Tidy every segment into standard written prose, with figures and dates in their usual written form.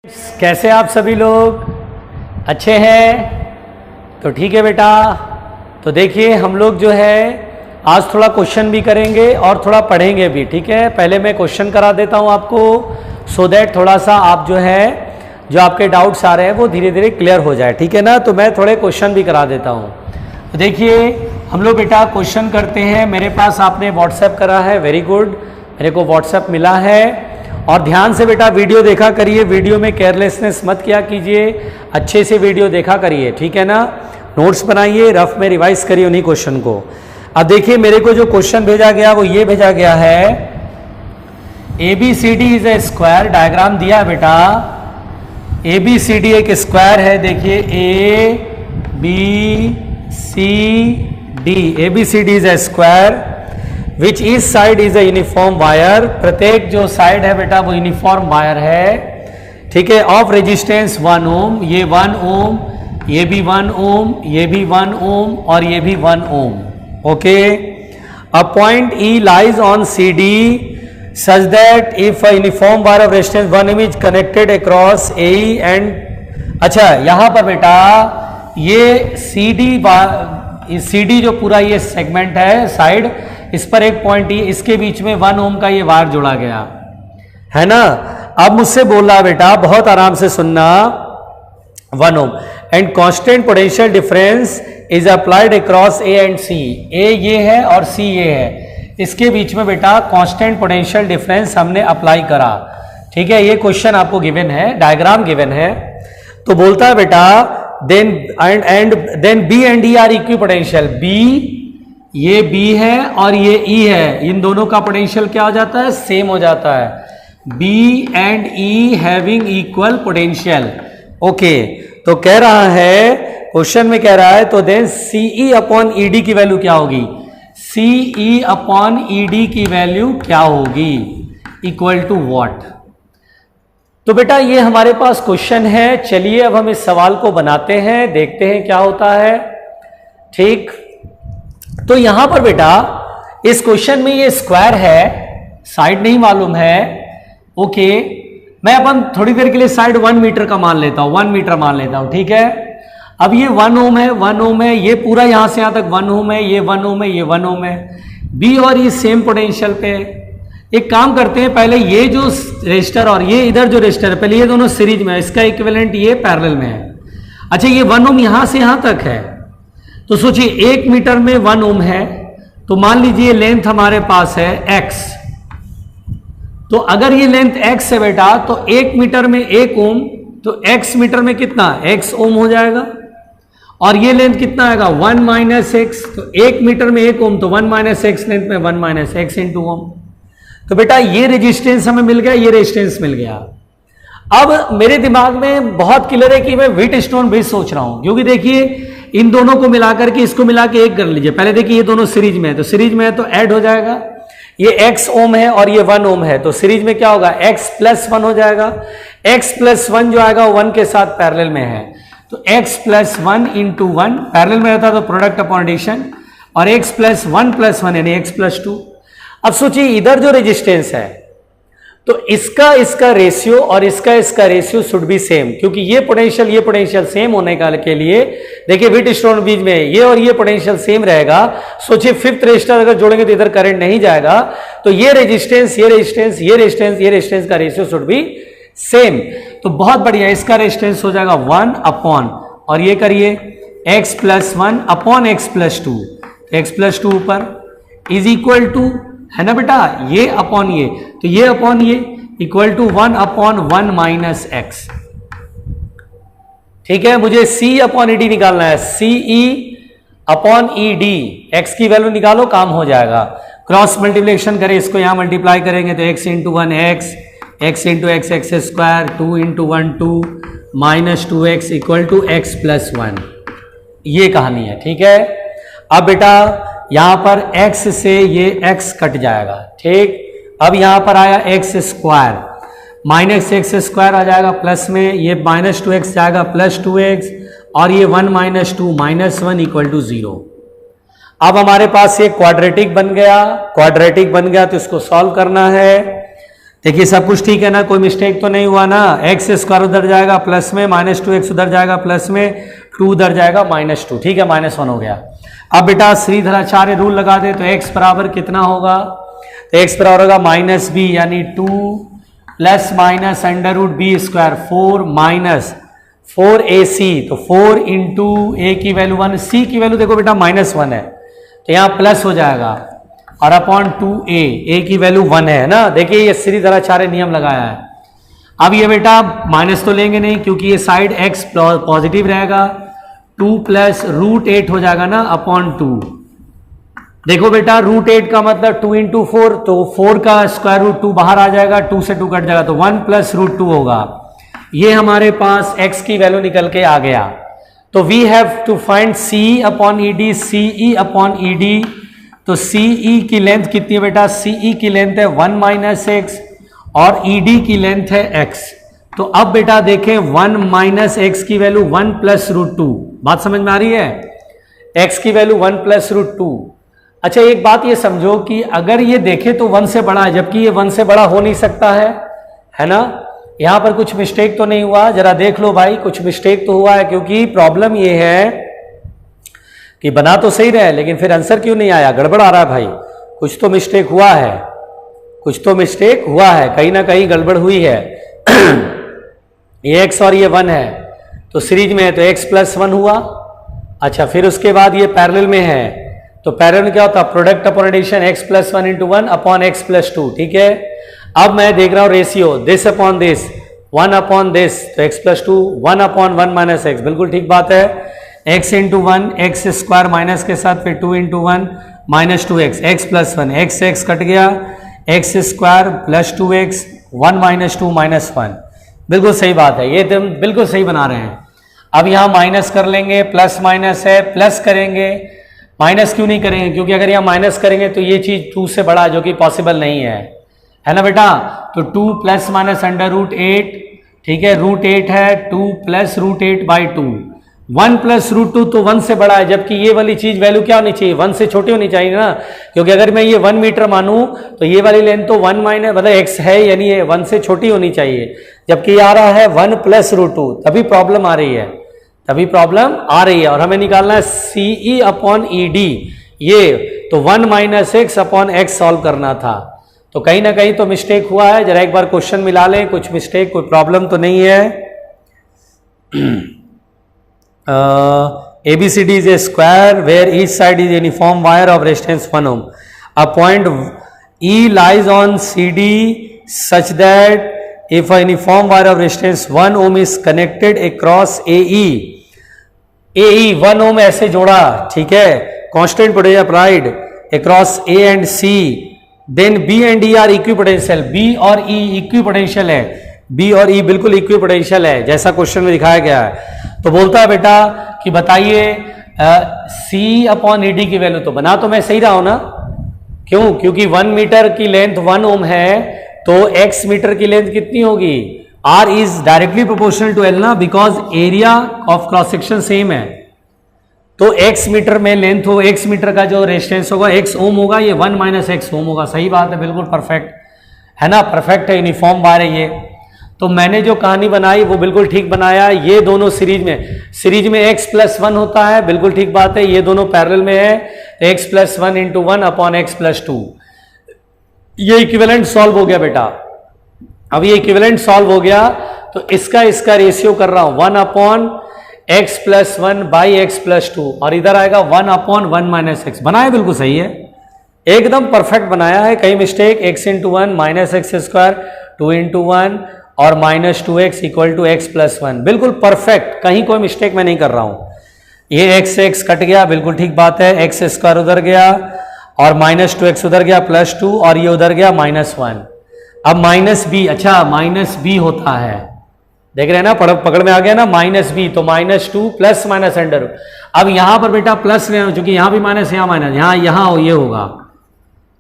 कैसे आप सभी लोग अच्छे हैं? तो ठीक है बेटा। तो देखिए हम लोग जो है आज थोड़ा क्वेश्चन भी करेंगे और थोड़ा पढ़ेंगे भी। ठीक है, पहले मैं क्वेश्चन करा देता हूं आपको सो दैट थोड़ा सा आप जो है जो आपके डाउट्स आ रहे हैं वो धीरे धीरे क्लियर हो जाए। ठीक है ना, तो मैं थोड़े क्वेश्चन भी करा देता हूं। तो देखिए हम लोग बेटा क्वेश्चन करते हैं। मेरे पास आपने व्हाट्सएप करा है, वेरी गुड, मेरे को व्हाट्सएप मिला है। और ध्यान से बेटा वीडियो देखा करिए, वीडियो में केयरलेसनेस मत किया कीजिए, अच्छे से वीडियो देखा करिए। ठीक है ना, नोट्स बनाइए, रफ में रिवाइज करिए उन्हीं क्वेश्चन को। अब देखिए मेरे को जो क्वेश्चन भेजा गया वो ये भेजा गया है, ABCD is a square. Diagram दिया बेटा, ABCD एक स्क्वायर है। देखिए ABCD, ABCD is a square which each side is a uniform wire. प्रत्येक जो साइड है बेटा वो यूनिफॉर्म वायर है। ठीक है, ऑफ रेजिस्टेंस 1 ओम, ये 1 ओम, ये भी 1 ओम, ये भी 1 ओम और ये भी 1 ohm. Okay, a point E lies on CD such that if a uniform wire of resistance 1 ohm is connected across AE and अच्छा यहां पर बेटा ये CD जो पूरा ये सेगमेंट है साइड, इस पर एक पॉइंट E, इसके बीच में 1 ओम का ये वायर जोड़ा गया है ना। अब मुझसे बोल रहा बेटा, बहुत आराम से सुनना, 1 ohm and constant potential difference is applied across A and C। A ये है और C ये है, इसके बीच में बेटा कांस्टेंट पोटेंशियल डिफरेंस हमने अप्लाई करा। ठीक है, ये क्वेश्चन आपको गिवन है, डायग्राम गिवन है। तो बोलता है बेटा then B and E are equipotential. B ये B है और ये E है, इन दोनों का पोटेंशियल क्या हो जाता है, सेम हो जाता है। B and E having equal potential. Okay, तो कह रहा है, क्वेश्चन में कह रहा है तो देन CE अपॉन ED की वैल्यू क्या होगी, CE अपॉन ED की वैल्यू क्या होगी, इक्वल टू व्हाट। तो बेटा ये हमारे पास क्वेश्चन है। चलिए अब हम इस सवाल को बनाते हैं, देखते हैं क्या होता है। ठीक, तो यहां पर बेटा इस क्वेश्चन में ये स्क्वायर है, साइड नहीं मालूम है। ओके, मैं अपन थोड़ी देर के लिए साइड 1 मीटर का मान लेता हूं, 1 मीटर मान लेता हूं। ठीक है, अब ये 1 ओम है, 1 ओम है, ये पूरा यहां से यहां तक 1 ओम है, ये 1 ओम है, ये 1 ओम है। बी और ये सेम पोटेंशियल पे। एक काम करते हैं, पहले ये जो रेजिस्टर और ये इधर जो रेजिस्टर है, पहले ये दोनों सीरीज में है, इसका इक्विवेलेंट ये पैरेलल में है। अच्छा, ये 1 ओम यहां से यहां तक है, तो सोचिए 1 मीटर में 1 ओम है, तो मान लीजिए लेंथ हमारे पास है x। तो अगर ये लेंथ x है बेटा, तो 1 मीटर में 1 ओम, तो x मीटर में कितना, x ओम हो जाएगा। और ये लेंथ कितना आएगा, 1 माइनस एक्स। तो 1 मीटर में 1 ओम, तो 1 माइनस एक्स लेंथ में 1 माइनस एक्स इंटू ओम। तो बेटा ये रेजिस्टेंस हमें मिल गया, ये रेजिस्टेंस मिल गया। अब मेरे दिमाग में बहुत क्लियर है कि मैं व्हीटस्टोन ब्रिज सोच रहा हूं, क्योंकि देखिए इन दोनों को मिलाकर के इसको मिला के एक कर लीजिए। पहले देखिए ये दोनों सीरीज में है, तो सीरीज में है तो ऐड हो जाएगा। ये x ओम है और ये 1 ओम है, तो सीरीज में क्या होगा, x प्लस 1 हो जाएगा। x प्लस 1 जो आएगा 1 के साथ पैरेलल में है, तो x प्लस 1 इंटू 1, पैरेलल में रहता तो प्रोडक्ट अपॉन एडिशन, और x प्लस 1 प्लस 1 यानी x प्लस 2। अब सोचिए इधर जो रेजिस्टेंस है, तो इसका रेशियो और इसका रेशियो शुड बी सेम, क्योंकि ये पोटेंशियल सेम होने के लिए देखिए व्हीटस्टोन ब्रिज में ये और ये पोटेंशियल सेम रहेगा। सोचिए 5th रेजिस्टर अगर जोड़ेंगे तो इधर करंट नहीं जाएगा, तो ये रेजिस्टेंस का रेशियो शुड बी सेम। तो बहुत बढ़िया, इसका रेजिस्टेंस हो जाएगा 1 अपॉन, और ये करिए x plus 1 upon x plus 2, x plus 2 ऊपर इज इक्वल टू, है ना बेटा, ये अपॉन ये, तो ये अपॉन ये equal to 1 upon 1 minus x. ठीक है, मुझे C अपॉन ED निकालना है, CE अपॉन ED, x की वैल्यू निकालो, काम हो जाएगा। क्रॉस मल्टीप्लिकेशन करें, इसको यहां मल्टीप्लाई करेंगे तो x into 1 x into x x square, 2 into 1 2 minus 2x equal to x plus 1। ये कहानी है। ठीक है, अब बेटा यहां पर x से ये x कट जाएगा। ठीक, अब यहां पर आया x square, minus x square आ जाएगा प्लस में, ये माइनस 2x जाएगा प्लस 2x, और ये 1 माइनस 2 माइनस 1 इक्वल टू 0। अब हमारे पास ये क्वाड्रेटिक बन गया तो इसको सॉल्व करना है। देखिए सब कुछ ठीक है ना, कोई मिस्टेक तो नहीं हुआ ना। एक्स स्क्वायर उधर जाएगा प्लस में, माइनस 2x उधर जाएगा प्लस में, 2 उधर जाएगा -2, ठीक है, -1 हो गया। अब बेटा श्रीधराचार्य रूल लगा दे तो x बराबर कितना होगा, तो x बराबर होगा -b यानी 2 plus minus √b square 4 minus 4ac, तो 4 इंटू a की वैल्यू 1, c की वैल्यू देखो बेटा -1 है तो यहाँ प्लस हो जाएगा, और अपॉन 2a, a की वैल्यू 1 है ना। देखिए ये श्रीधराचार्य नियम लगाया है। अब ये बेटा माइनस तो लेंगे नहीं क्योंकि ये साइड x पॉजिटिव रहेगा, 2 प्लस √8 हो जाएगा ना अपॉन 2। देखो बेटा √8 का मतलब 2 इंटू 4, तो 4 का स्क्वायर रूट 2 बाहर आ जाएगा, 2 से 2 कट जाएगा तो 1 प्लस √2 होगा। ये हमारे पास x की वैल्यू निकल के आ गया। तो we have to find c upon ed, ce upon ed। तो ce की लेंथ कितनी है बेटा, ce की लेंथ है 1 - x और ed की लेंथ है x। तो अब बेटा देखें 1 - x की वैल्यू 1 प्लस √2, बात समझ में आ रही है, x की वैल्यू 1 प्लस √2। अच्छा एक बात ये समझो कि अगर ये देखें तो 1 से बड़ा है, जबकि ये 1 से बड़ा हो नहीं सकता है ना। यहां पर कुछ मिस्टेक तो नहीं हुआ, जरा देख लो भाई, कुछ मिस्टेक तो हुआ है, क्योंकि प्रॉब्लम ये है कि बना तो सही रहे लेकिन फिर आंसर क्यों नहीं आया, गड़बड़ आ रहा है भाई, कुछ तो मिस्टेक हुआ है, कुछ तो मिस्टेक हुआ है, कहीं ना कहीं गड़बड़ हुई है। ये x और ये 1 है तो सीरीज में है तो x प्लस 1 हुआ। अच्छा फिर उसके बाद ये पैरेलल में है तो पैरेलल में क्या होता है, product upon addition x plus 1 into 1 upon x plus 2, ठीक है। अब मैं देख रहा हूं ratio this upon this, 1 upon this, तो x plus 2, 1 upon 1 minus x, बिल्कुल ठीक बात है। x into 1 x square minus के साथ फिर 2 into 1 -2x, x plus 1, x cut गया, एक्स स्क्वायर प्लस 2x, 1 - 2 -1, बिल्कुल सही बात है, ये तुम बिल्कुल सही बना रहे हैं। अब यहाँ माइनस कर लेंगे, प्लस माइनस है, प्लस करेंगे, माइनस क्यों नहीं करेंगे, क्योंकि अगर यहाँ माइनस करेंगे तो ये चीज 2 से बड़ा जो कि पॉसिबल नहीं है ना बेटा। तो 2 प्लस माइनस √8, ठीक है, √8 है, 2 प्लस √8/2, 1 प्लस √2 तो 1 से बड़ा है, जबकि ये वाली चीज वैल्यू क्या होनी चाहिए, 1 से छोटी होनी चाहिए ना, क्योंकि अगर मैं ये 1 मीटर मानूं तो ये वाली लेंथ तो 1 माइनस मतलब x है, यानी ये 1 से छोटी होनी चाहिए, जबकि ये आ रहा है 1 प्लस √2, तभी प्रॉब्लम आ रही है, तभी प्रॉब्लम आ रही है। और हमें निकालना है ce अपॉन ed, ये तो 1 - x अपॉन x सॉल्व करना था, तो कहीं ना कहीं तो मिस्टेक हुआ है। जरा एक बार क्वेश्चन मिला लें, कुछ मिस्टेक, कोई प्रॉब्लम तो नहीं है। ABCD is a square where each side is uniform wire of resistance 1 ohm. A point E lies on CD such that if a uniform wire of resistance 1 ohm is connected across AE 1 ohm ऐसे जोड़ा, ठीक है, constant potential applied across A and C, then B and E are equipotential, B और E equipotential है, B और E बिल्कुल equipotential है जैसा क्वेश्चन में दिखाया गया है। तो बोलता है बेटा कि बताइए C अपॉन ed की वैल्यू, तो बना तो मैं सही रहा हूं ना, क्यों, क्योंकि 1 मीटर की लेंथ 1 ओम है तो x मीटर की लेंथ कितनी होगी, R is directly proportional to L ना, because area of cross section same है। तो x मीटर में लेंथ हो, x मीटर का जो रेजिस्टेंस होगा x ओम होगा, ये 1 - x ओम होगा। सही बात है, बिल्कुल परफेक्ट है ना, परफेक्ट है, यूनिफॉर्म वायर है ये। तो मैंने जो कहानी बनाई वो बिल्कुल ठीक बनाया। ये दोनों सीरीज में x प्लस 1 होता है, बिल्कुल ठीक बात है। ये दोनों पैरेलल में है, x plus 1 into 1 upon x plus 2। ये इक्विवेलेंट सॉल्व हो गया बेटा। अब ये इक्विवेलेंट सॉल्व हो गया तो इसका रेशियो कर रहा हूं 1 upon x plus 1 by x plus 2, और इधर आएगा 1 अपॉन 1 माइनस x। बनाया बिल्कुल सही है, एकदम परफेक्ट बनाया है, कहीं mistake, x into 1 minus x square 2 into 1 और -2x equal to x plus 1, बिल्कुल परफेक्ट, कहीं कोई मिस्टेक मैं नहीं कर रहा हूं। ये x से x कट गया, बिल्कुल ठीक बात है, x स्क्वायर उधर गया और -2x उधर गया +2 और ये उधर गया -1। अब -b, अच्छा -b होता है, देख रहे हैं ना, पकड़ में आ गया ना, -b, तो -2 प्लस माइनस अंडर। अब यहां पर बेटा प्लस लेना, चूंकि यहां भी माइनस, यहां माइनस, यहां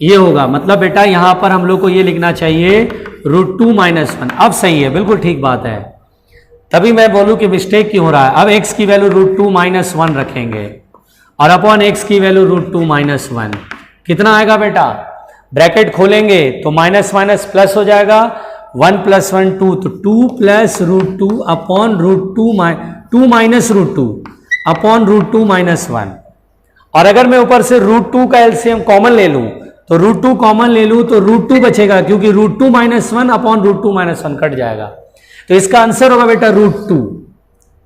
ये होगा, मतलब बेटा यहां पर हम लोग को ये लिखना चाहिए √2 - 1। अब सही है, बिल्कुल ठीक बात है, तभी मैं बोलूं कि मिस्टेक क्यों हो रहा है। अब x की वैल्यू √2 - 1 रखेंगे और अपॉन x की वैल्यू √2 - 1, कितना आएगा बेटा ब्रैकेट खोलेंगे तो माइनस माइनस प्लस हो जाएगा, 1 + 1 2, तो 2 + √2 अपॉन √2 2 माइनस √2 अपॉन √2 - 1। और अगर मैं ऊपर से √2 का एलसीएम कॉमन ले लूं तो √2 कॉमन ले लूं तो √2 बचेगा, क्योंकि √2 - 1 अपॉन √2 - 1 कट जाएगा। तो इसका आंसर होगा बेटा √2।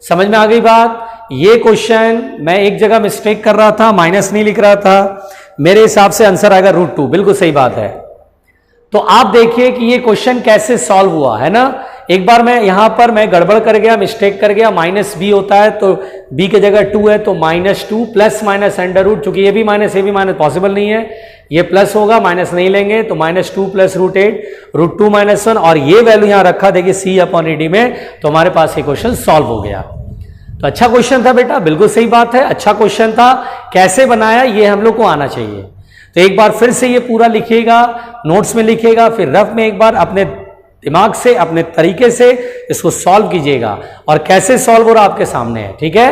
समझ में आ गई बात? ये क्वेश्चन मैं एक जगह मिस्टेक कर रहा था, माइनस नहीं लिख रहा था, मेरे हिसाब से आंसर आएगा √2। बिल्कुल सही बात है। तो आप देखिए कि ये क्वेश्चन कैसे सॉल्व हुआ है ना। एक बार मैं यहां पर मैं गड़बड़ कर गया, मिस्टेक कर गया, -b होता है तो b की जगह 2 है तो -2 प्लस माइनस अंडर रूट, चूंकि ये भी माइनस पॉसिबल नहीं है, ये प्लस होगा, माइनस नहीं लेंगे तो -2 + √8 √2 - 1, और ये वैल्यू यहां रखा देखिए c/ed में, तो हमारे पास ये क्वेश्चन सॉल्व हो गया। तो अच्छा क्वेश्चन था बेटा, बिल्कुल सही बात है, अच्छा क्वेश्चन था। कैसे बनाया ये हम लोग को आना चाहिए। तो एक बार फिर से ये पूरा लिखिएगा, नोट्स में लिखिएगा, फिर रफ में एक बार अपने दिमाग से अपने तरीके से इसको सॉल्व कीजिएगा, और कैसे सॉल्व हो रहा आपके सामने है। ठीक है,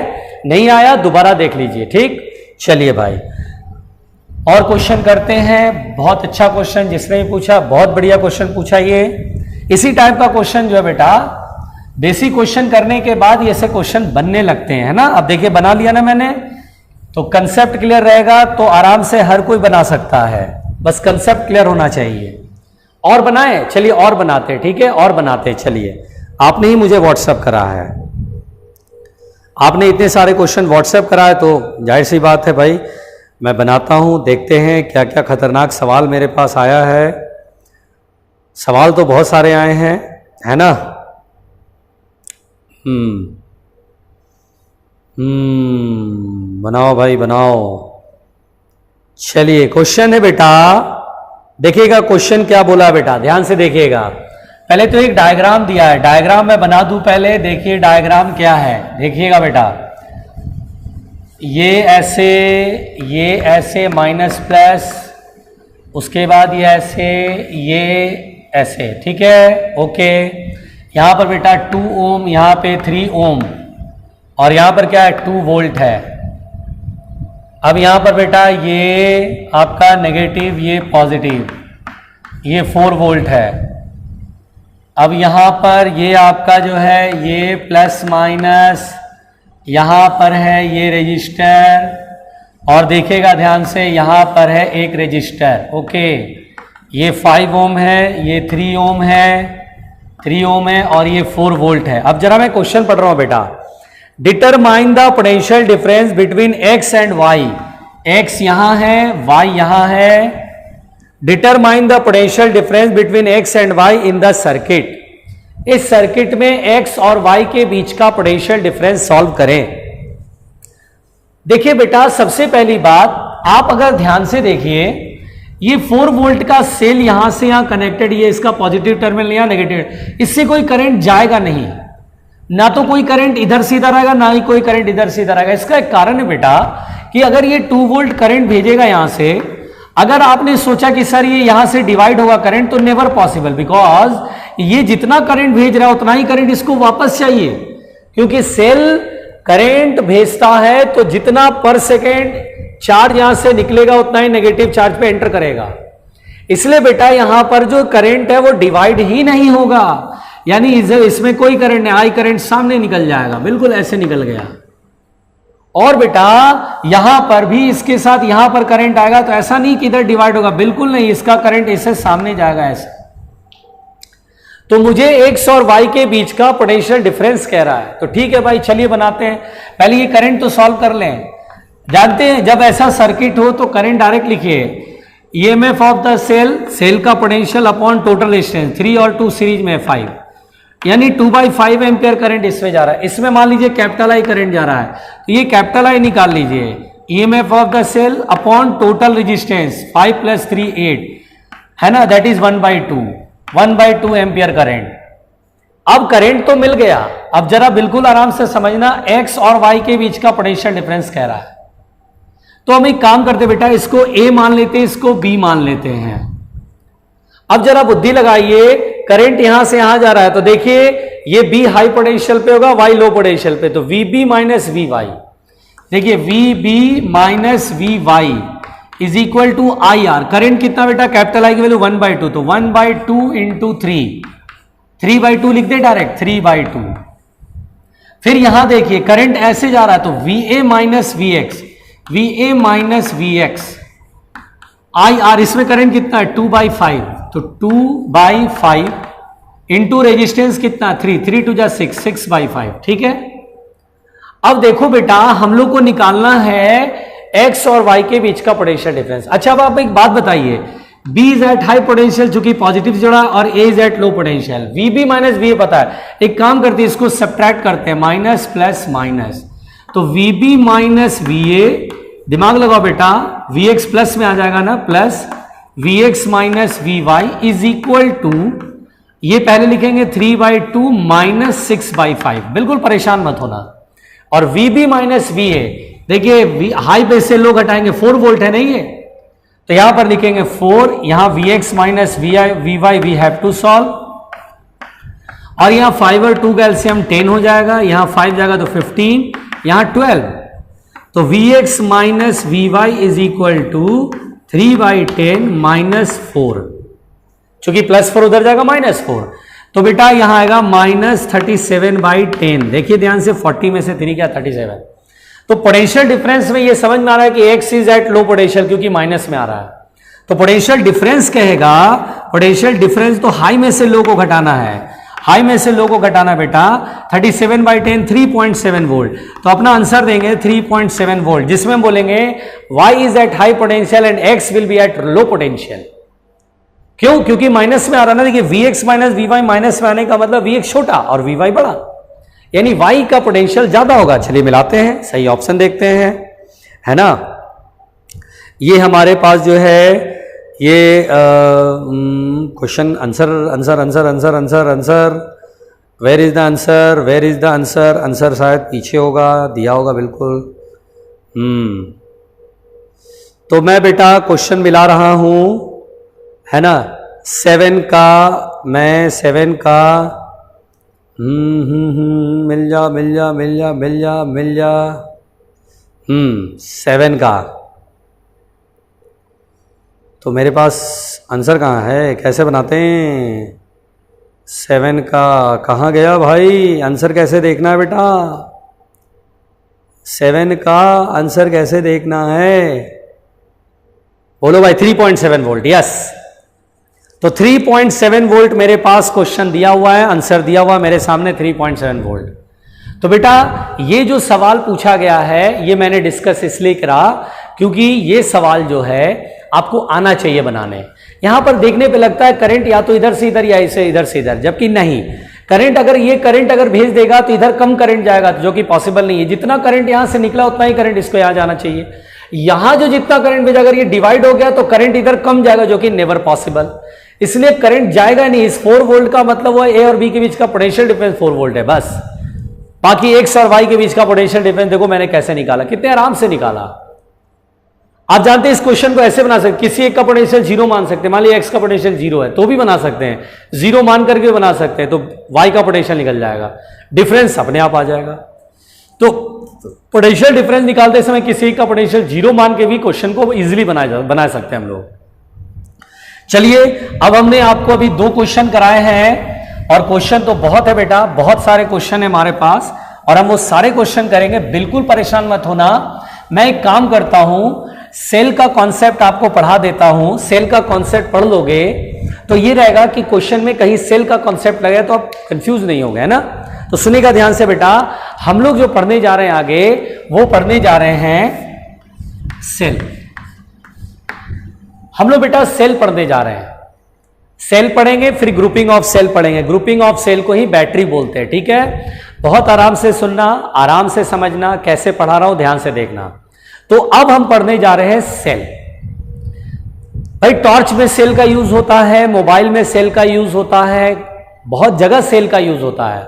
नहीं आया दोबारा देख लीजिए। ठीक, चलिए भाई और क्वेश्चन करते हैं। बहुत अच्छा क्वेश्चन जिसने भी पूछा, बहुत बढ़िया क्वेश्चन पूछा। ये इसी टाइप का क्वेश्चन जो है बेटा, बेसिक क्वेश्चन करने के बाद ये ऐसे क्वेश्चन बनने लगते हैं ना। अब देखिए बना लिया ना मैंने, तो कंसेप्ट क्लियर रहेगा तो आराम से हर कोई बना सकता है, बस कंसेप्ट क्लियर होना चाहिए। और बनाए, चलिए और बनाते हैं। ठीक है, और बनाते हैं। चलिए, आपने ही मुझे व्हाट्सएप करा है, आपने इतने सारे क्वेश्चन व्हाट्सएप करा है, तो जाहिर सी बात है भाई मैं बनाता हूं। देखते हैं क्या क्या खतरनाक सवाल मेरे पास आया है। सवाल तो बहुत सारे आए हैं, है ना। बनाओ भाई बनाओ। चलिए, क्वेश्चन है बेटा, देखिएगा क्वेश्चन क्या बोला है बेटा, ध्यान से देखिएगा। पहले तो एक डायग्राम दिया है, डायग्राम मैं बना दूं पहले। देखिए डायग्राम क्या है, देखिएगा बेटा। ये ऐसे माइनस प्लस, उसके बाद ये ऐसे। ठीक है, ओके। यहां पर बेटा 2 ओम, यहां पे 3 ओम, और यहां पर क्या है 2 वोल्ट है। अब यहां पर बेटा ये आपका नेगेटिव, ये पॉजिटिव, ये 4 वोल्ट है। अब यहां पर ये आपका जो है ये प्लस माइनस, यहां पर है ये रजिस्टर, और देखिएगा ध्यान से यहां पर है एक रजिस्टर। ओके, ये 5 ओम है, ये 3 ओम है, 3 ओम है, और ये 4 वोल्ट है। अब जरा मैं क्वेश्चन पढ़ रहा हूं बेटा। Determine the potential difference between x and y. X यहां है, वाई यहां है। Determine the potential difference between x and y in the circuit. इस सर्किट में एक्स और वाई के बीच का पोटेंशियल डिफरेंस सॉल्व करें। देखिए बेटा, सबसे पहली बात आप अगर ध्यान से देखिए, ये 4 वोल्ट का सेल यहां से यहां कनेक्टेड, ये इसका पॉजिटिव टर्मिनल यहां नेगेटिव, इससे कोई करंट जाएगा नहीं, ना तो कोई करंट इधर से इधर आएगा, ना ही कोई करंट इधर से इधर आएगा। इसका एक कारण है बेटा कि अगर ये 2 वोल्ट करंट भेजेगा यहां से, अगर आपने सोचा कि सर ये यहां से डिवाइड होगा करंट, तो नेवर पॉसिबल, बिकॉज ये जितना करंट भेज रहा है उतना ही करंट इसको वापस चाहिए, क्योंकि सेल करंट भेजता है तो जितना पर सेकेंड चार्ज यहां से निकलेगा उतना ही नेगेटिव चार्ज पे एंटर करेगा। इसलिए बेटा यहां पर जो करंट है वो डिवाइड ही नहीं होगा, यानी इसमें कोई करंट नहीं, आई करंट सामने निकल जाएगा, बिल्कुल ऐसे निकल गया। और बेटा यहां पर भी इसके साथ यहां पर करंट आएगा तो ऐसा नहीं कि इधर डिवाइड होगा, बिल्कुल नहीं, इसका करंट ऐसे सामने जाएगा ऐसे। तो मुझे एक्स और वाई के बीच का पोटेंशियल डिफरेंस कह रहा है, तो ठीक है भाई चलिए बनाते हैं। पहले ये करंट तो सॉल्व कर लें। जानते हैं जब ऐसा सर्किट हो तो करंट डायरेक्ट लिखिए, ईएमएफ ऑफ द सेल का पोटेंशियल अपॉन टोटल रेजिस्टेंस, 3 और 2 सीरीज में 5, यानी 2/5 एम्पियर करंट इसमें जा रहा है। इसमें मान लीजिए कैपिटल आई करंट जा रहा है, तो ये कैपिटल आई निकाल लीजिए, EMF of the cell upon total resistance 5 + 3 8 है ना, दैट इज 1/2 एम्पियर करंट। अब करंट तो मिल गया, अब जरा बिल्कुल आराम से समझना, एक्स और वाई के बीच का पोटेंशियल डिफरेंस कह रहा है। तो हम एक काम करते बेटा, इसको ए मान लेते हैं, इसको बी मान लेते हैं। अब जरा बुद्धि लगाइए, करंट यहां से यहां जा रहा है, तो देखिए ये बी हाई पोटेंशियल पे होगा, वाई लो पोटेंशियल पे, तो वीबी माइनस वी वाई। देखिए VB minus V Y, is equal to I R. Current कितना बेटा, कैपिटल आई की वैल्यू 1/2, तो 1/2 इंटू 3/2 लिख दे डायरेक्ट, 3/2। फिर यहां देखिए करंट ऐसे जा रहा है तो VA minus VX I R, इसमें करंट कितना है 2/5, तो 2/5 इंटू रेजिस्टेंस कितना 3 2 जा 6/5, ठीक है। अब देखो बेटा हम लोग को निकालना है एक्स और वाई के बीच का पोटेंशियल डिफरेंस। अच्छा अब आप एक बात बताइए, B is at high potential चूंकि पॉजिटिव जोड़ा और A is at low potential, VB minus VA पता है, एक काम करते हैं इसको सब्ट्रैक्ट करते हैं, माइनस प्लस माइनस, तो VB माइनस VA, दिमाग लगाओ बेटा, VX प्लस में आ जाएगा ना, plus VX minus VY is equal to, ये पहले लिखेंगे 3/2 माइनस 6/5, बिल्कुल परेशान मत होना। और VB माइनस VA, देखिए हाई पे से लो घटाएंगे, 4 वोल्ट है नहीं है, तो यहां पर लिखेंगे 4, यहां VX minus VY we have to solve, और यहां 5 और 2 का एलसीएम 10 हो जाएगा, यहां 5 जाएगा तो 15, यहां 12, तो VX minus VY is equal to 3/10 minus 4, चूंकि +4 उधर जाएगा -4, तो बेटा यहां आएगा -37/10। देखिए ध्यान से, 40 में से 3 क्या 37, तो पोटेंशियल डिफरेंस में ये समझ में आ रहा है कि x is at low potential क्योंकि माइनस में आ रहा है, तो पोटेंशियल डिफरेंस कहेगा, पोटेंशियल डिफरेंस तो हाई में से लो को घटाना है, हाई में से लो को घटाना बेटा, 37/10 3.7 वोल्ट, तो अपना आंसर देंगे 3.7 वोल्ट, जिसमें हम बोलेंगे y is at high potential and x will be at low potential. क्यों, क्योंकि माइनस में आ रहा ना, देखिए Vx माइनस Vy माइनस में आने का मतलब Vx छोटा और Vy बड़ा, यानी y का पोटेंशियल ज्यादा होगा। चलिए मिलाते हैं, सही ऑप्शन देखते हैं, है ना। ये हमारे पास जो है ये question answer, where is the answer, answer शायद पीछे होगा, दिया होगा बिल्कुल। तो मैं बेटा क्वेश्चन मिला रहा हूं, है ना, 7 का, मैं 7 का मिल जा 7 का, तो मेरे पास आंसर कहाँ है, कैसे बनाते हैं 7 का, कहाँ गया भाई, आंसर कैसे देखना है बेटा, 7 का आंसर कैसे देखना है, बोलो भाई। 3.7 वोल्ट, यस, तो 3.7 वोल्ट मेरे पास क्वेश्चन दिया हुआ है, आंसर दिया हुआ है मेरे सामने 3.7 वोल्ट। तो बेटा ये जो सवाल पूछा गया है ये मैंने डिस्कस इसलिए करा क्योंकि ये सवाल जो है आपको आना चाहिए बनाने। यहां पर देखने पे लगता है करंट या तो इधर से इधर या इसे इधर से इधर, जबकि नहीं, करंट अगर भेज देगा तो इधर कम करंट जाएगा, जो कि पॉसिबल नहीं है। जितना करंट यहां से निकला उतना ही करंट इसको यहां जाना चाहिए। यहां जो जितना करंट भेजा अगर ये डिवाइड हो गया तो करंट इधर कम जाएगा, जो कि नेवर पॉसिबल, इसलिए करंट जाएगा नहीं। इस 4 वोल्ट का मतलब वो ए और बी के बीच का पोटेंशियल डिफरेंस 4 वोल्ट है बस। बाकी एक्स और वाई के बीच का पोटेंशियल डिफरेंस देखो मैंने कैसे निकाला, कितने आराम से निकाला। आप जानते हैं इस क्वेश्चन को ऐसे बना सकते, किसी एक का पोटेंशियल 0 मान सकते हैं, मान लीजिए एक्स का पोटेंशियल 0 है तो भी बना सकते हैं, 0 मान करके बना सकते हैं, तो वाई का पोटेंशियल निकल जाएगा, डिफरेंस अपने आप आ जाएगा। तो पोटेंशियल डिफरेंस निकालते समय किसी एक का पोटेंशियल 0 मान के भी क्वेश्चन को इजीली बना सकते हैं हम लोग। चलिए अब हमने आपको अभी 2 क्वेश्चन कराए हैं और क्वेश्चन तो बहुत है बेटा, बहुत सारे क्वेश्चन है हमारे पास और हम वो सारे क्वेश्चन करेंगे, बिल्कुल परेशान मत होना। मैं एक काम करता हूं, सेल का कॉन्सेप्ट आपको पढ़ा देता हूं, सेल का कॉन्सेप्ट पढ़ लोगे तो ये रहेगा कि क्वेश्चन में कहीं सेल का कॉन्सेप्ट लगे तो आप कंफ्यूज नहीं होंगे, है ना। तो सुनिएगा ध्यान से बेटा, हम लोग जो पढ़ने जा रहे हैं आगे वो पढ़ने जा रहे हैं सेल। हम लोग बेटा सेल पढ़ने जा रहे हैं, सेल पढ़ेंगे फिर ग्रुपिंग ऑफ सेल पढ़ेंगे। ग्रुपिंग ऑफ सेल को ही बैटरी बोलते हैं, ठीक है। बहुत आराम से सुनना, आराम से समझना, कैसे पढ़ा रहा हूं ध्यान से देखना। तो अब हम पढ़ने जा रहे हैं सेल। भाई टॉर्च में सेल का यूज होता है, मोबाइल में सेल का यूज होता है, बहुत जगह सेल का यूज होता है।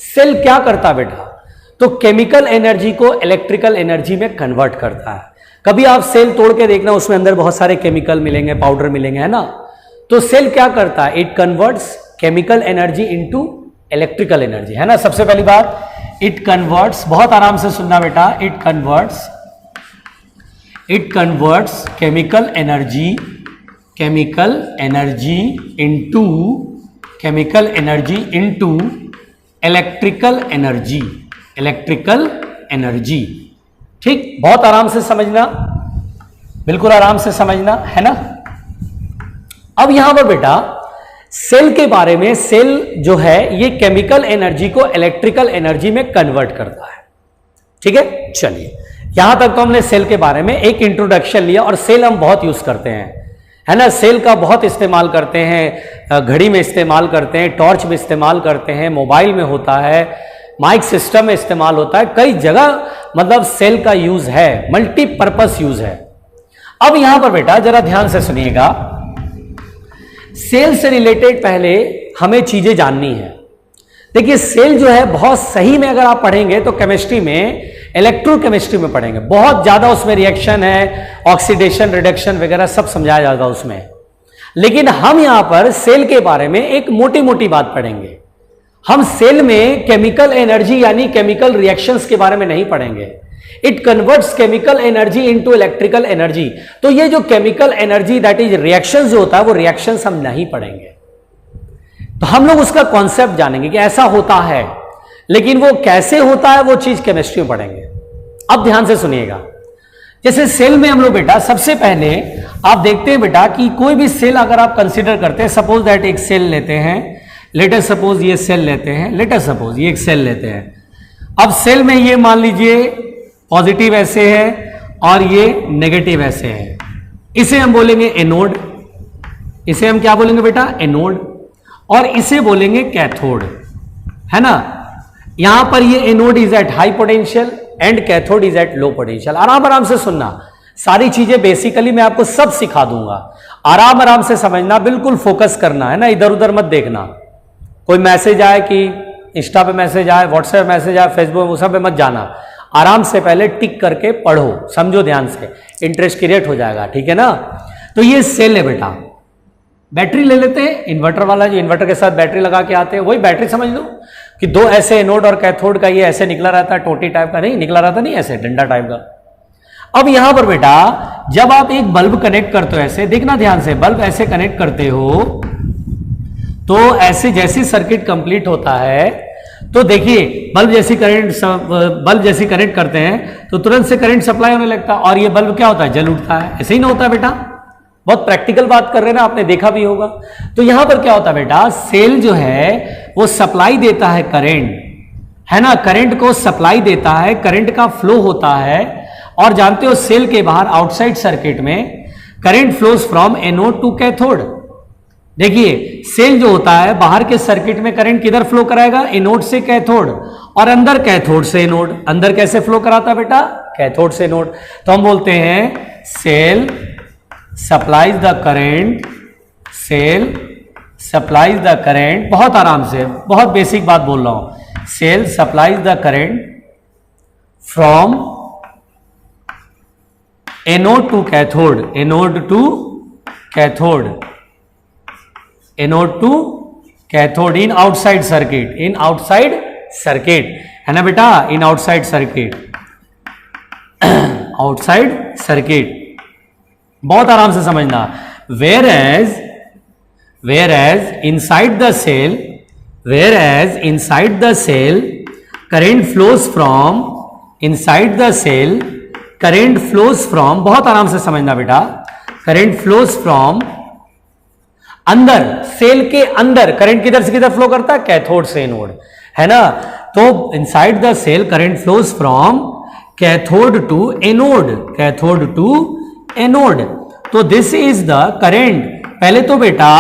सेल क्या करता है बेटा, तो केमिकल एनर्जी को इलेक्ट्रिकल एनर्जी में कन्वर्ट करता है। कभी आप सेल तोड़ के देखना, उसमें अंदर बहुत सारे केमिकल मिलेंगे, पाउडर मिलेंगे, है ना। तो सेल क्या करता है, it converts chemical energy into electrical energy, है ना। सबसे पहली बात, इट कन्वर्ट्स, बहुत आराम से सुनना बेटा, it converts it converts chemical energy into electrical energy. ठीक, बहुत आराम से समझना, बिल्कुल आराम से समझना, है ना। अब यहां पर बेटा सेल के बारे में, सेल जो है ये केमिकल एनर्जी को इलेक्ट्रिकल एनर्जी में कन्वर्ट करता है। ठीक है, चलिए यहां तक तो हमने सेल के बारे में एक इंट्रोडक्शन लिया, और सेल हम बहुत यूज करते हैं, है ना। सेल का बहुत इस्तेमाल करते हैं, घड़ी में इस्तेमाल करते हैं, टॉर्च में इस्तेमाल करते हैं, मोबाइल में होता है, माइक सिस्टम में इस्तेमाल होता है, कई जगह मतलब सेल का यूज है, मल्टीपर्पस यूज है। अब यहां पर बेटा जरा ध्यान से सुनिएगा, सेल से रिलेटेड पहले हमें चीजें जाननी है। देखिए सेल जो है बहुत सही में अगर आप पढ़ेंगे तो केमिस्ट्री में, इलेक्ट्रोकेमिस्ट्री में पढ़ेंगे, बहुत ज्यादा उसमें रिएक्शन है, ऑक्सीडेशन, रिडक्शन वगैरह सब समझाया जाएगा उसमें। लेकिन हम यहां पर सेल के बारे में एक मोटी मोटी बात पढ़ेंगे। हम सेल में केमिकल एनर्जी यानी केमिकल रिएक्शंस के बारे में नहीं पढ़ेंगे। It converts chemical energy into electrical energy. तो ये जो chemical energy that is reactions जो होता है वो रिएक्शंस हम नहीं पढ़ेंगे। तो हम लोग उसका कॉन्सेप्ट जानेंगे कि ऐसा होता है, लेकिन वो कैसे होता है वो चीज केमिस्ट्री में पढ़ेंगे। अब ध्यान से सुनिएगा, जैसे सेल में हम लोग बेटा सबसे पहले आप देखते हैं बेटा कि कोई भी सेल अगर आप कंसीडर करते हैं, सपोज दैट एक सेल लेते हैं, लेटर सपोज ये सेल लेते हैं, लेटर सपोज ये एक सेल लेते हैं। अब सेल में ये मान लीजिए पॉजिटिव ऐसे है और ये नेगेटिव ऐसे है, इसे हम बोलेंगे एनोड, इसे हम क्या बोलेंगे बेटा एनोड, और इसे बोलेंगे कैथोड, है ना। यहां पर ये anode is at high potential and cathode is at low potential. आराम आराम से सुनना, सारी चीजें बेसिकली मैं आपको सब सिखा दूंगा, आराम आराम से समझना, बिल्कुल फोकस करना, है ना, इधर उधर मत देखना। कोई मैसेज आए कि इंस्टा पे मैसेज आए, व्हाट्सएप मैसेज आए, फेसबुक, उस सब पे मत जाना, आराम से पहले टिक करके पढ़ो, समझो ध्यान से, इंटरेस्ट क्रिएट हो जाएगा, ठीक है ना। तो ये सेल है बेटा। बैटरी ले लेते हैं, इन्वर्टर वाला, जो इन्वर्टर के साथ बैटरी लगा के आते हैं, वही बैटरी समझ लो कि दो ऐसे एनोड और कैथोड का ये ऐसे निकला रहता है, टोटी टाइप का नहीं निकला रहता, नहीं ऐसे डंडा टाइप का। अब यहां पर बेटा जब आप एक बल्ब कनेक्ट करते हो, ऐसे देखना ध्यान से, बल्ब ऐसे कनेक्ट करते हो तो ऐसे जैसे सर्किट कंप्लीट होता है तो देखिए बल्ब जैसी करंट करते हैं तो तुरंत से करंट सप्लाई होने लगता है, और ये बल्ब क्या होता है, जल उठता है। ऐसे ही ना होता है बेटा, बहुत प्रैक्टिकल बात कर रहे हैं ना, आपने देखा भी होगा। तो यहां पर क्या होता है बेटा, सेल जो है वो सप्लाई देता है करंट, है ना, करंट को सप्लाई देता है, करंट का फ्लो होता है। और जानते हो सेल के बाहर आउटसाइड सर्किट में current flows from anode to cathode. देखिए सेल जो होता है बाहर के सर्किट में करंट किधर फ्लो कराएगा, एनोड से कैथोड, और अंदर कैथोड से एनोड। अंदर कैसे फ्लो कराता है बेटा, कैथोड से एनोड। तो हम बोलते हैं cell supplies the current, cell supplies the current, बहुत आराम से, बहुत बेसिक बात बोल रहा हूं, cell supplies the current from anode to cathode, anode to cathode, anode to cathode in outside circuit, in outside circuit, है ना बेटा, in outside circuit, outside circuit, बहुत आराम से समझना। Whereas inside the cell, whereas inside the cell current flows from, inside the cell current flows from, बहुत आराम से समझना बेटा, करंट फ्लोज फ्रॉम, अंदर सेल के अंदर करंट किधर से किधर फ्लो करता है, कैथोड से एनोड, है ना। तो inside the cell current flows from cathode to anode, cathode to anode. तो दिस इज द करंट। पहले तो बेटा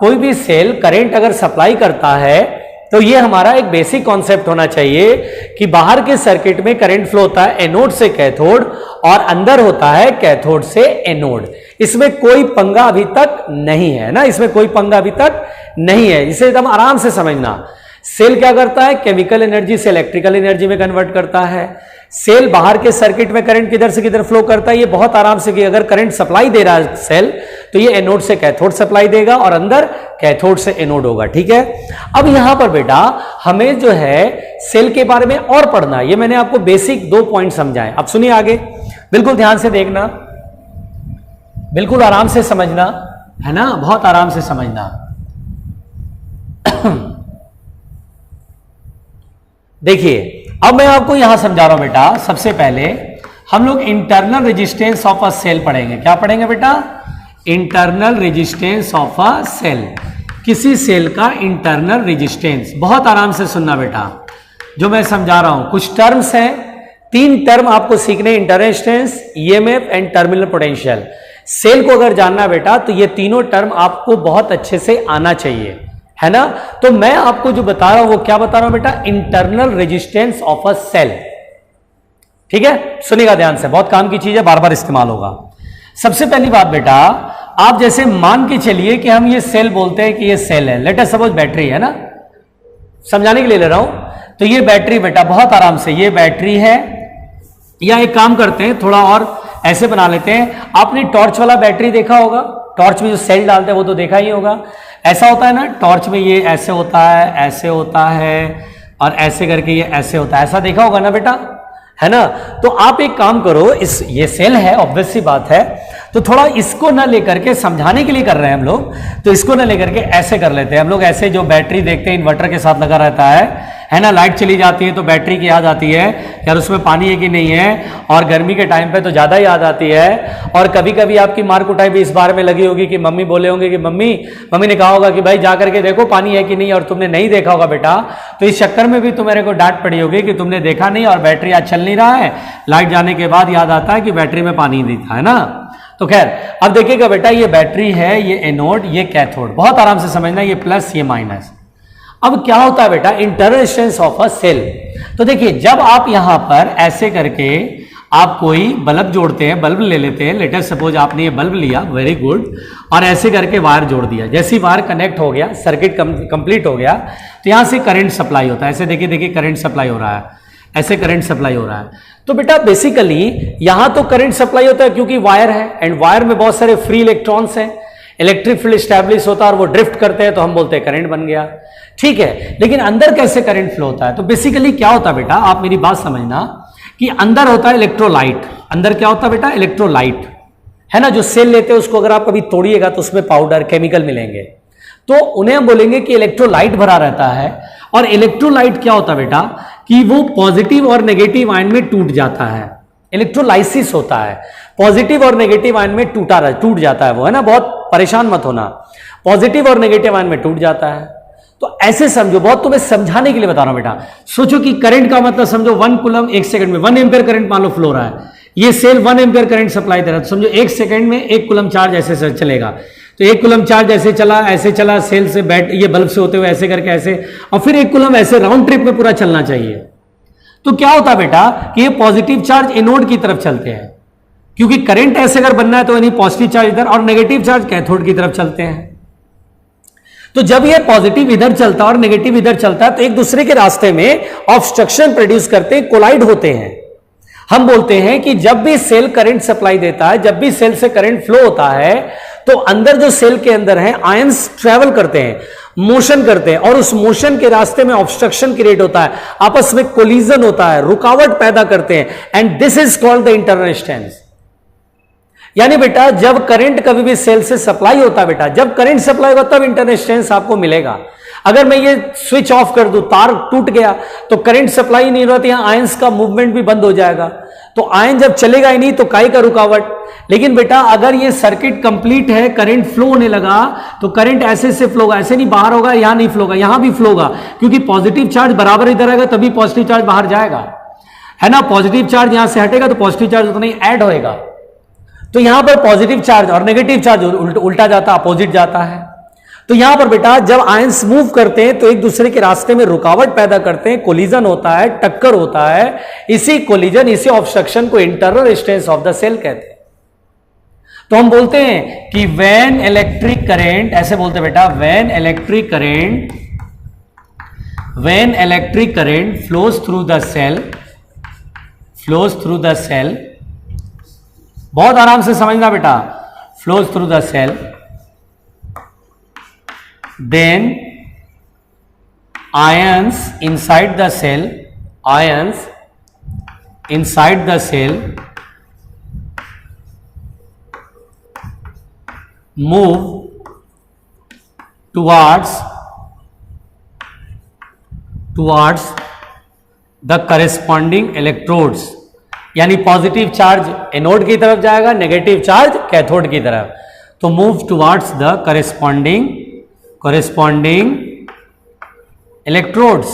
कोई भी सेल करंट अगर सप्लाई करता है तो ये हमारा एक बेसिक कॉन्सेप्ट होना चाहिए कि बाहर के सर्किट में करंट फ्लो होता है एनोड से कैथोड और अंदर होता है कैथोड से एनोड। इसमें कोई पंगा अभी तक नहीं है ना, इसमें कोई पंगा अभी तक नहीं है, इसे एकदम आराम से समझना। सेल क्या करता है, केमिकल एनर्जी से इलेक्ट्रिकल एनर्जी में कन्वर्ट करता है। सेल बाहर के सर्किट में करंट किधर से किधर फ्लो करता है, ये बहुत आराम से कि अगर करंट सप्लाई दे रहा है सेल तो ये एनोड से कैथोड सप्लाई देगा और अंदर कैथोड से एनोड होगा, ठीक है। अब यहां पर बेटा हमें जो है सेल के बारे में और पढ़ना, ये मैंने आपको बेसिक 2 पॉइंट समझाए। अब सुनिए आगे, बिल्कुल ध्यान से देखना। बिल्कुल आराम से समझना, है ना, बहुत आराम से समझना। देखिए अब मैं आपको यहां समझा रहा हूं बेटा। सबसे पहले हम लोग internal resistance of a cell पढ़ेंगे। क्या पढ़ेंगे बेटा? Internal resistance of a cell, किसी सेल का इंटरनल रेजिस्टेंस। बहुत आराम से सुनना बेटा जो मैं समझा रहा हूं। कुछ टर्म्स हैं, 3 टर्म आपको सीखने, internal resistance, EMF and terminal potential. Cell को अगर जानना बेटा तो ये तीनों टर्म आपको बहुत अच्छे से आना चाहिए, है ना। तो मैं आपको जो बता रहा हूं वो क्या बता रहा हूं बेटा? Internal resistance of a cell. ठीक है, सुनिएगा ध्यान से, बहुत काम की चीज है, बार बार इस्तेमाल होगा। सबसे पहली बात बेटा, आप जैसे मान के चलिए कि हम ये सेल बोलते हैं कि ये सेल है, लेट अस सपोज बैटरी है ना, समझाने के लिए ले रहा हूं। तो ये बैटरी बेटा, बहुत आराम से, ये बैटरी है। या एक काम करते हैं, थोड़ा और ऐसे बना लेते हैं। आपने टॉर्च वाला बैटरी देखा होगा, टॉर्च में जो सेल डालते हैं वो तो देखा ही होगा। ऐसा होता है ना, टॉर्च में ये ऐसे होता है, ऐसे होता है, और ऐसे करके ये ऐसे होता है, ऐसा देखा होगा ना बेटा, है ना। तो आप एक काम करो, इस ये सेल है, ऑब्वियस सी बात है, तो थोड़ा इसको ना लेकर के, समझाने के लिए कर रहे हैं हम लोग, तो इसको ना लेकर के ऐसे कर लेते हैं हम लोग। ऐसे जो बैटरी देखते हैं इन्वर्टर के साथ लगा रहता है ना, लाइट चली जाती है तो बैटरी की याद आती है, यार उसमें पानी है कि नहीं है, और गर्मी के टाइम पे तो ज्यादा याद आती है। और कभी कभी आपकी मार कुटाई भी इस बारे में लगी होगी कि मम्मी बोले होंगे कि मम्मी ने कहा होगा कि भाई जा करके देखो पानी है कि नहीं, और तुमने नहीं देखा होगा बेटा, तो इस चक्कर में भी तुम्हारे को डांट पड़ी होगी कि तुमने देखा नहीं और बैटरी आज चल नहीं रहा है, लाइट जाने के बाद याद आता है कि बैटरी में पानी नहीं था, है ना। तो खैर अब देखिएगा बेटा, ये बैटरी है, ये एनोड, ये कैथोड, बहुत आराम से समझना, ये प्लस ये माइनस। अब क्या होता है बेटा? Internal resistance of a cell. तो देखिए, जब आप यहां पर ऐसे करके आप कोई बल्ब जोड़ते हैं, बल्ब ले लेते हैं, लेटर सपोज आपने ये बल्ब लिया, वेरी गुड, और ऐसे करके वायर जोड़ दिया। जैसे वायर कनेक्ट हो गया, सर्किट कंप्लीट हो गया, तो यहां से करंट सप्लाई होता है। ऐसे देखिए देखिए करंट सप्लाई हो रहा है, ऐसे करंट सप्लाई हो रहा है। तो बेटा बेसिकली यहां तो करंट सप्लाई होता है क्योंकि वायर है, एंड वायर में बहुत सारे फ्री इलेक्ट्रॉन्स हैं, इलेक्ट्रिक फील्ड स्टैब्लिश होता है और वो ड्रिफ्ट करते हैं, तो हम बोलते हैं करंट बन गया। ठीक है, लेकिन अंदर कैसे करंट फ्लो होता है? तो बेसिकली क्या होता है बेटा, आप मेरी बात समझना, कि अंदर होता है इलेक्ट्रोलाइट। अंदर क्या होता है बेटा? इलेक्ट्रोलाइट, है ना। जो सेल लेते हैं उसको अगर आप कभी तोड़िएगा तो उसमें पाउडर, केमिकल मिलेंगे, तो उन्हें हम बोलेंगे कि इलेक्ट्रोलाइट भरा रहता है। और इलेक्ट्रोलाइट क्या होता है बेटा, कि वो पॉजिटिव और नेगेटिव आयन में टूट जाता है, इलेक्ट्रोलाइसिस होता है, पॉजिटिव और नेगेटिव आयन में टूट जाता है वो, है ना। बहुत परेशान मत होना, पॉजिटिव और नेगेटिव आयन में टूट जाता है। तो ऐसे समझो, बहुत तुम्हें समझाने के लिए बता रहा हूं बेटा। सोचो कि करंट का मतलब समझो 1 कूलम 1 सेकंड में, 1 एम्पियर करंट मान लो फ्लो रहा है, ये सेल 1 एम्पियर करंट सप्लाई दे रहा है, तो समझो 1 सेकंड में 1 कूलम चार्ज ऐसे चलेगा। तो 1 कूलम चार्ज ऐसे चला सेल से ये बल्ब से होते हुए ऐसे करके ऐसे, और फिर 1 कूलम ऐसे राउंड ट्रिप में पूरा चलना चाहिए। तो क्या होता है बेटा कि ये पॉजिटिव चार्ज एनोड की तरफ चलते हैं, क्योंकि करंट ऐसे अगर बनना है तो यानी पॉजिटिव चार्ज इधर, और नेगेटिव चार्ज कैथोड की तरफ चलते हैं। तो जब ये पॉजिटिव इधर चलता है और नेगेटिव इधर चलता है, तो एक दूसरे के रास्ते में ऑब्स्ट्रक्शन प्रोड्यूस करते हैं, कोलाइड होते हैं। हम बोलते हैं कि जब भी सेल करंट सप्लाई देता है, जब भी सेल से करंट फ्लो होता है, तो अंदर जो सेल के अंदर है आयंस ट्रेवल करते हैं, मोशन करते हैं, और उस मोशन के रास्ते में ऑब्स्ट्रक्शन क्रिएट होता है, आपस में कोलिजन होता है, रुकावट पैदा करते हैं, and this is called the internal resistance. यानी बेटा जब करंट कभी भी सेल से सप्लाई होता है बेटा, जब करंट सप्लाई होगा तब इंटरनल रेजिस्टेंस आपको मिलेगा। अगर मैं ये स्विच ऑफ कर दूं, तार टूट गया, तो करंट सप्लाई नहीं रहा, तो यहां आयंस का मूवमेंट भी बंद हो जाएगा, तो आयन जब चलेगा ही नहीं तो काई का रुकावट। लेकिन बेटा अगर ये सर्किट कंप्लीट है, करंट फ्लो होने लगा, तो करंट ऐसे से फ्लो होगा, ऐसे नहीं बाहर होगा, यहां नहीं फ्लो होगा, यहां भी फ्लो होगा, क्योंकि पॉजिटिव चार्ज बराबर इधर आएगा तभी पॉजिटिव चार्ज बाहर जाएगा, है ना। पॉजिटिव चार्ज यहां से हटेगा तो पॉजिटिव चार्ज उतना ही ऐड होएगा। तो यहां पर पॉजिटिव चार्ज और नेगेटिव चार्ज उल्टा जाता, अपोजिट जाता है। तो यहां पर बेटा जब आयंस मूव करते हैं तो एक दूसरे के रास्ते में रुकावट पैदा करते हैं, कोलिजन होता है, टक्कर होता है। इसी कोलिजन, इसी ऑब्स्ट्रक्शन को internal resistance of the cell कहते हैं। तो हम बोलते हैं कि व्हेन इलेक्ट्रिक करंट, ऐसे बोलते हैं बेटा, when electric current flows through the cell, बहुत आराम से समझना बेटा, flows through the cell, then ions inside the cell move towards the corresponding electrodes, यानी पॉजिटिव चार्ज एनोड की तरफ जाएगा, नेगेटिव चार्ज कैथोड की तरफ। तो move towards the corresponding electrodes,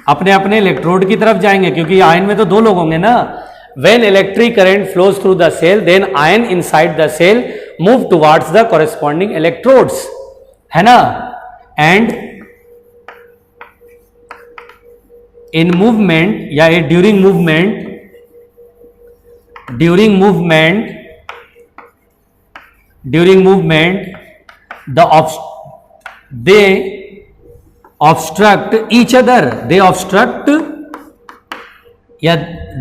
अपने अपने इलेक्ट्रोड की तरफ जाएंगे, क्योंकि आयन में तो दो लोग होंगे ना। When electric current flows through the cell then ions inside the cell move towards the corresponding electrodes, है ना। एंड इन मूवमेंट या during movement they obstruct each other,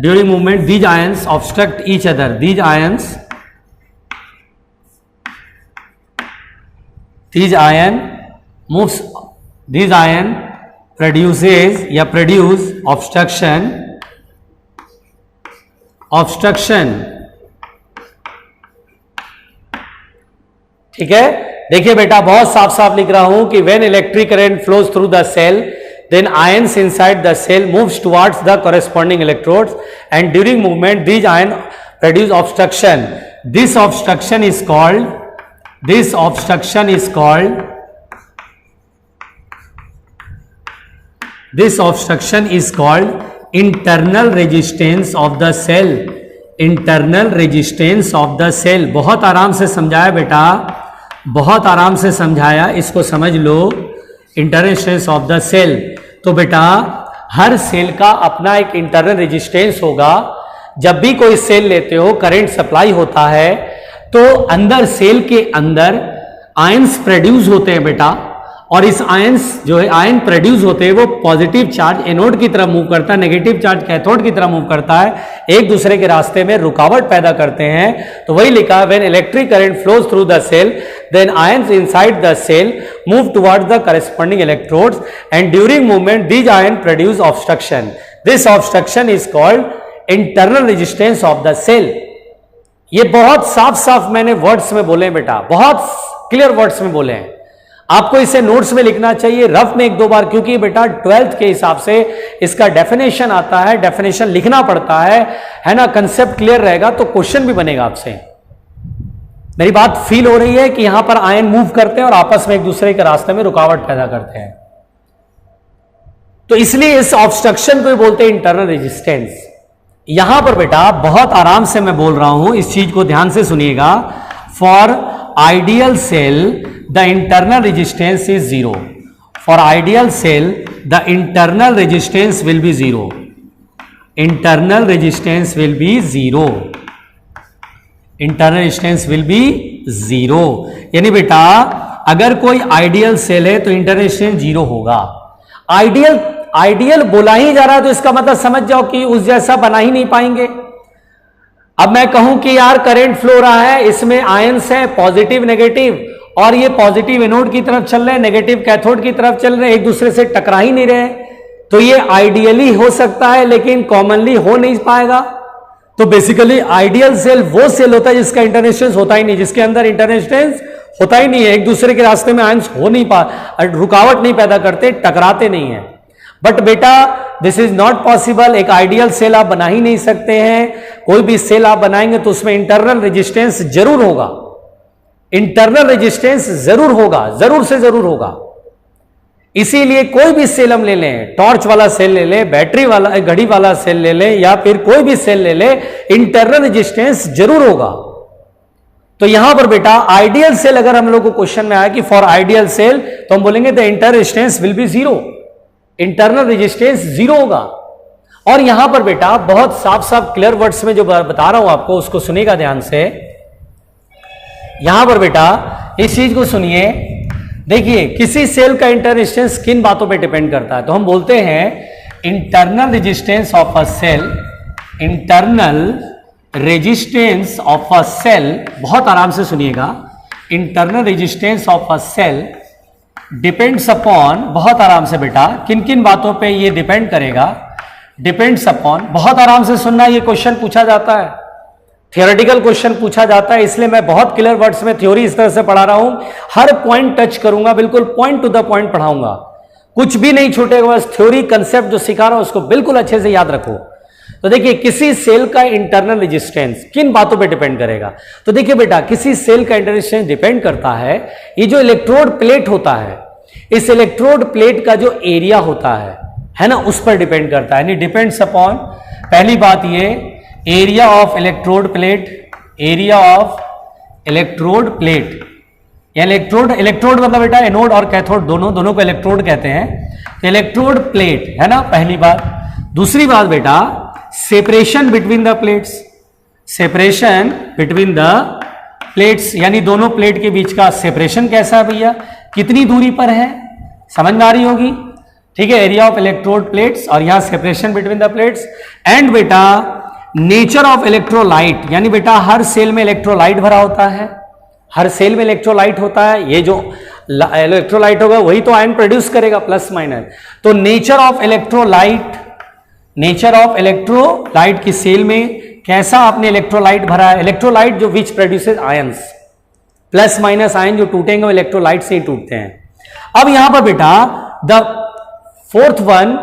during movement these ions obstruct each other, these ion produce obstruction, ठीक है। देखिए बेटा, बहुत साफ साफ लिख रहा हूं कि when electric current flows through the cell then ions inside the cell moves towards the corresponding electrodes and during movement these ion produce obstruction. This obstruction is called internal resistance of the cell. Internal resistance of the cell, बहुत आराम से समझाया बेटा, बहुत आराम से समझाया, इसको समझ लो। Internal resistance of the cell, तो बेटा हर सेल का अपना एक इंटरनल रेजिस्टेंस होगा। जब भी कोई सेल लेते हो, करंट सप्लाई होता है, तो अंदर सेल के अंदर आयंस प्रोड्यूस होते हैं बेटा, और इस आयंस जो है आयन प्रोड्यूस होते हैं वो पॉजिटिव चार्ज एनोड की तरफ मूव करता है, नेगेटिव चार्ज कैथोड की तरफ मूव करता है, एक दूसरे के रास्ते में रुकावट पैदा करते हैं। तो वही लिखा, when electric current flows through the cell then ions inside the cell move towards the corresponding electrodes and during movement these ion produce obstruction. This obstruction is called internal resistance of the cell. ये बहुत साफ साफ मैंने words में बोले बेटा, बहुत clear words में बोले हैं। आपको इसे नोट्स में लिखना चाहिए, रफ में एक दो बार, क्योंकि बेटा 12th के हिसाब से इसका डेफिनेशन आता है, डेफिनेशन लिखना पड़ता है ना। कंसेप्ट क्लियर रहेगा तो क्वेश्चन भी बनेगा आपसे। मेरी बात फील हो रही है कि यहां पर आयन मूव करते हैं और आपस में एक दूसरे के रास्ते में रुकावट पैदा करते हैं, तो इसलिए इस ऑब्स्ट्रक्शन को बोलते हैं इंटरनल रेजिस्टेंस। यहां पर बेटा बहुत आराम से मैं बोल रहा हूं, इस चीज को ध्यान से सुनिएगा। For ideal cell the internal resistance is 0. For ideal cell the internal resistance will be 0. Internal resistance will be 0. Internal resistance will be 0. यानी बेटा अगर कोई आइडियल सेल है तो इंटरनल रेजिस्टेंस 0 होगा। आइडियल बोला ही जा रहा है तो इसका मतलब समझ जाओ कि उस जैसा बना ही नहीं पाएंगे। अब मैं कहूं कि यार करंट फ्लो रहा है, इसमें आयंस है पॉजिटिव नेगेटिव, और ये पॉजिटिव एनोड की तरफ चल रहे हैं, नेगेटिव कैथोड की तरफ चल रहे हैं, एक दूसरे से टकरा ही नहीं रहे, तो ये आइडियली हो सकता है लेकिन कॉमनली हो नहीं पाएगा। तो बेसिकली आइडियल सेल वो सेल होता है जिसका इंटरनल रेजिस्टेंस होता ही नहीं, जिसके अंदर इंटरनल रेजिस्टेंस होता ही नहीं है, एक दूसरे के रास्ते में आयंस हो नहीं पा, रुकावट नहीं पैदा करते, टकराते नहीं है। बट बेटा दिस इज नॉट पॉसिबल। एक आइडियल सेल आप बना ही नहीं सकते हैं। कोई भी सेल आप बनाएंगे तो उसमें इंटरनल रेजिस्टेंस जरूर होगा, इंटरनल रेजिस्टेंस जरूर होगा, जरूर से जरूर होगा। इसीलिए कोई भी सेल हम ले लें, टॉर्च वाला सेल ले लें, बैटरी वाला घड़ी वाला सेल ले लें, या फिर कोई भी सेल ले लें, इंटरनल रेजिस्टेंस जरूर होगा। तो यहां पर बेटा आइडियल सेल अगर हम लोग को क्वेश्चन में आया कि फॉर आइडियल सेल, तो हम बोलेंगे the internal resistance will be 0, internal resistance 0 होगा। और यहां पर बेटा बहुत साफ साफ क्लियर वर्ड्स में जो बता रहा हूं आपको उसको सुनिएगा ध्यान से। यहां पर बेटा इस चीज को सुनिए, देखिए किसी सेल का इंटरनल रेजिस्टेंस किन बातों पे डिपेंड करता है। तो हम बोलते हैं internal resistance of a cell, internal resistance of a cell, बहुत आराम से सुनिएगा, internal resistance of a cell depends upon, बहुत आराम से बेटा किन किन बातों पे ये डिपेंड करेगा, डिपेंड्स अपॉन, बहुत आराम से सुनना, ये क्वेश्चन पूछा जाता है, थियोरेटिकल क्वेश्चन पूछा जाता है, इसलिए मैं बहुत क्लियर वर्ड्स में थ्योरी इस तरह से पढ़ा रहा हूं, हर पॉइंट टच करूंगा, बिल्कुल पॉइंट टू द पॉइंट पढ़ाऊंगा, कुछ भी नहीं छूटेगा, बस थ्योरी कंसेप्ट जो सिखा रहा हूं उसको बिल्कुल अच्छे से याद रखो। तो देखिए किसी सेल का इंटरनल रेजिस्टेंस किन बातों पे डिपेंड करेगा, तो देखिए बेटा किसी सेल का इंटरनल रेजिस्टेंस डिपेंड करता है, ये जो इलेक्ट्रोड प्लेट होता है, इस इलेक्ट्रोड प्लेट का जो एरिया होता है ना, उस पर डिपेंड करता है, यानी डिपेंड्स अपॉन, पहली बात ये area of electrode plate, area of electrode plate, electrode मतलब बेटा एनोड और कैथोड दोनों को इलेक्ट्रोड कहते हैं, तो इलेक्ट्रोड प्लेट है ना, पहली बात। दूसरी बात बेटा separation between the plates, separation between the plates, यानी दोनों प्लेट के बीच का सेपरेशन कैसा है भैया, कितनी दूरी पर है, समझ में आ रही होगी, ठीक है, एरिया ऑफ इलेक्ट्रोड प्लेट्स, और यहां separation between the plates. And बेटा नेचर ऑफ इलेक्ट्रोलाइट, यानी बेटा हर सेल में इलेक्ट्रोलाइट भरा होता है, हर सेल में इलेक्ट्रोलाइट होता है, ये जो इलेक्ट्रोलाइट होगा वही तो आयन प्रोड्यूस करेगा प्लस माइनस, तो nature of electrolyte, nature of electrolyte की सेल में कैसा आपने इलेक्ट्रोलाइट भरा है, इलेक्ट्रोलाइट जो which produces ions, plus minus ion जो टूटेंगे वो इलेक्ट्रोलाइट से ही टूटते हैं। अब यहां पर बेटा द फोर्थ वन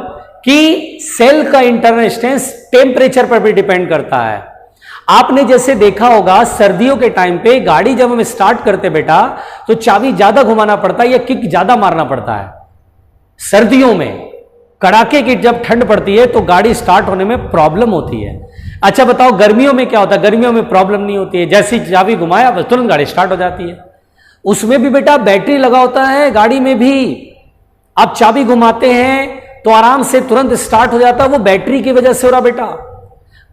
कि सेल का इंटरनल रेजिस्टेंस टेम्परेचर पर भी डिपेंड करता है। आपने जैसे देखा होगा सर्दियों के टाइम पे गाड़ी जब हम स्टार्ट करते बेटा तो चाबी ज्यादा घुमाना पड़ता है या किक ज्यादा मारना पड़ता है, सर्दियों में कड़ाके की जब ठंड पड़ती है तो गाड़ी स्टार्ट होने में प्रॉब्लम होती है। अच्छा बताओ गर्मियों में क्या होता है, गर्मियों में प्रॉब्लम नहीं होती है, जैसी चाबी घुमाया बस तुरंत गाड़ी स्टार्ट हो जाती है। उसमें भी बेटा बैटरी लगा होता है गाड़ी में भी, आप चाबी घुमाते हैं तो आराम से तुरंत स्टार्ट हो जाता है, वो बैटरी की वजह से हो रहा बेटा।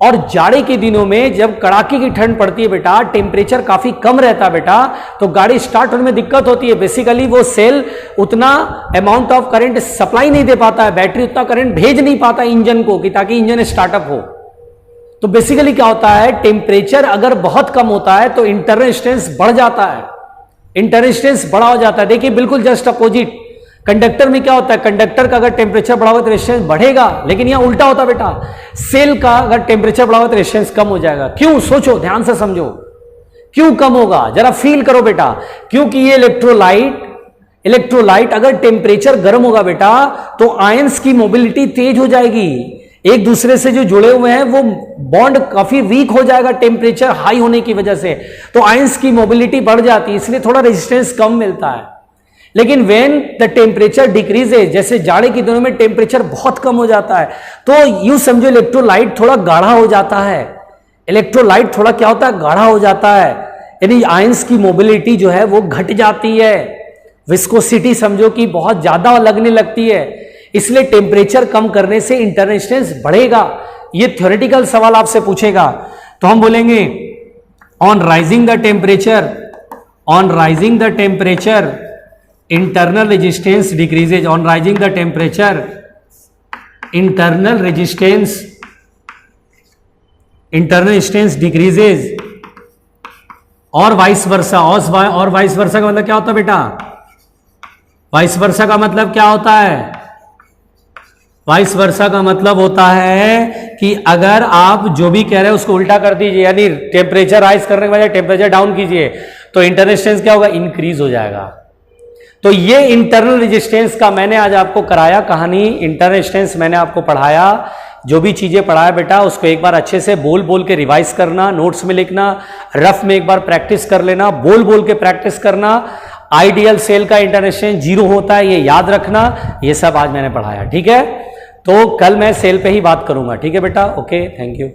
और जाड़े के दिनों में जब कड़ाके की ठंड पड़ती है बेटा, टेम्परेचर काफी कम रहता है बेटा, तो गाड़ी स्टार्ट होने में दिक्कत होती है। बेसिकली वो सेल उतना अमाउंट ऑफ करंट सप्लाई नहीं दे पाता है, बैटरी उतना करंट भेज नहीं पाता इंजन को कि ताकि इंजन स्टार्टअप हो। तो बेसिकली क्या होता है, टेम्परेचर अगर बहुत कम होता है तो इंटरनल रेजिस्टेंस बढ़ जाता है, इंटरनल रेजिस्टेंस बड़ा हो जाता है। देखिए बिल्कुल जस्ट अपोजिट कंडक्टर में क्या होता है, कंडक्टर का अगर टेम्परेचर बढ़ा होगा तो रेजिस्टेंस बढ़ेगा, लेकिन यहां उल्टा होता बेटा, सेल का अगर टेम्परेचर बढ़ा होगा तो रेजिस्टेंस कम हो जाएगा। क्यों, सोचो ध्यान से समझो, क्यों कम होगा, जरा फील करो बेटा। क्योंकि ये इलेक्ट्रोलाइट अगर टेम्परेचर गर्म होगा बेटा तो आयंस की मोबिलिटी तेज हो जाएगी, एक दूसरे से जो जुड़े हुए हैं वो बॉन्ड काफी वीक हो जाएगा टेम्परेचर हाई होने की वजह से, तो आयंस की मोबिलिटी बढ़ जाती है, इसलिए थोड़ा रेजिस्टेंस कम मिलता है। लेकिन व्हेन द टेम्परेचर डिक्रीजेज, जैसे जाड़े के दिनों में टेम्परेचर बहुत कम हो जाता है तो यूं समझो इलेक्ट्रोलाइट थोड़ा गाढ़ा हो जाता है, इलेक्ट्रोलाइट थोड़ा क्या होता है, गाढ़ा हो जाता है, यानी आयंस की मोबिलिटी जो है वो घट जाती है, विस्कोसिटी समझो कि बहुत ज्यादा लगने लगती है, इसलिए टेम्परेचर कम करने से इंटरनल रेजिस्टेंस बढ़ेगा। ये थ्योरेटिकल सवाल आपसे पूछेगा तो हम बोलेंगे on rising the temperature internal resistance decreases, on rising the temperature internal resistance decreases, और वाइस वर्सा, और वाइस वर्सा का मतलब क्या होता है बेटा, वाइस वर्सा का मतलब क्या होता है, वाइस वर्सा का मतलब होता है कि अगर आप जो भी कह रहे हैं उसको उल्टा कर दीजिए, यानी टेम्परेचर राइज करने के बजाय टेम्परेचर डाउन कीजिए तो इंटरनल रेजिस्टेंस क्या होगा, इंक्रीज हो जाएगा। तो ये इंटरनल रेजिस्टेंस का मैंने आज आपको कराया कहानी, इंटरनल रेजिस्टेंस मैंने आपको पढ़ाया, जो भी चीजें पढ़ाया बेटा उसको एक बार अच्छे से बोल बोल के रिवाइज करना, नोट्स में लिखना, रफ में एक बार प्रैक्टिस कर लेना, बोल बोल के प्रैक्टिस करना। आइडियल सेल का इंटरनल रेजिस्टेंस 0 होता है, ये याद रखना, ये सब आज मैंने पढ़ाया, ठीक है। तो कल मैं सेल पे ही बात करूंगा, ठीक है बेटा, ओके, थैंक यू।